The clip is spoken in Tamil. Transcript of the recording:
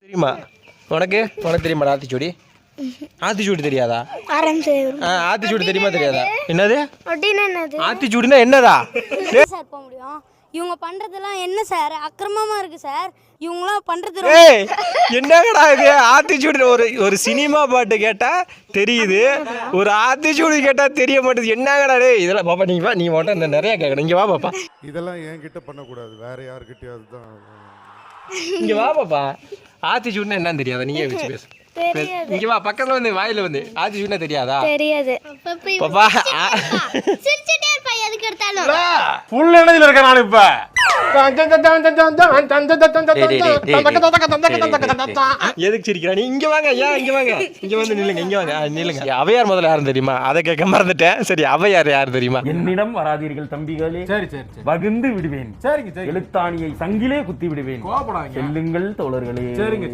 தெரியுமா உனக்கு தெரியுமா ஆத்திச்சூடி? ஆத்திச்சூடி தெரியாதா? ஆத்திச்சூடி தெரியுமா தெரியாதா? என்னது ஆத்திச்சூடினா என்னதா? சார் போக முடியும். இவங்க பண்றதெல்லாம் என்ன சார் அக்கிரமமா இருக்கு சார். இவங்களாம் பண்றது ஏய் என்னங்கடா இது? ஆத்திச்சூடி ஒரு சினிமா பாட்டு கேட்டா தெரியுது, ஒரு ஆத்திச்சூடி கேட்டா தெரிய மாட்டேது. என்னங்கடா டேய் இதெல்லாம்? பாப்பா நீ வா, நீ மட்டும் நிறைய கேட்கணும். இங்க வா பாப்பா, இதெல்லாம் என்கிட்ட பண்ணக்கூடாது, வேற யாருக்கிட்டயாவது தான். இங்க வா பாப்பா. ஆத்திச்சூடினா என்னன்னு தெரியாதா? நீயே வச்சு பேசு. இங்க வா, பக்கத்துல வந்து வாயில வந்து ஆத்திச்சூடினா தெரியாதா? தெரியாது. பாப்பா சிரிச்சிட்டே இருப்பா எதுக்கு எடுத்தாலும். ஃபுல் எனர்ஜில இருக்கேன் நான் இப்ப. எதுக்கு சிரிக்கிறா நீ? இங்க வாங்க, ஏன் இங்க வாங்க, இங்க வந்து நில்லுங்க, இங்க வாங்க, நில்லுங்க. அவையார் முதல்ல யாரும் தெரியுமா? அதை கேட்க மறந்துட்டேன். சரி, அவையார் யாரு தெரியுமா? என்னிடம் வராதீர்கள் தம்பிகளே, சரி சரி சரி வகுந்து விடுவேன். சரிங்க சரி எழுத்தாணியை சங்கிலே குத்தி விடுவேன். கோபப்படாதீங்க. செல்லுங்கள் தோழர்களே. சரிங்க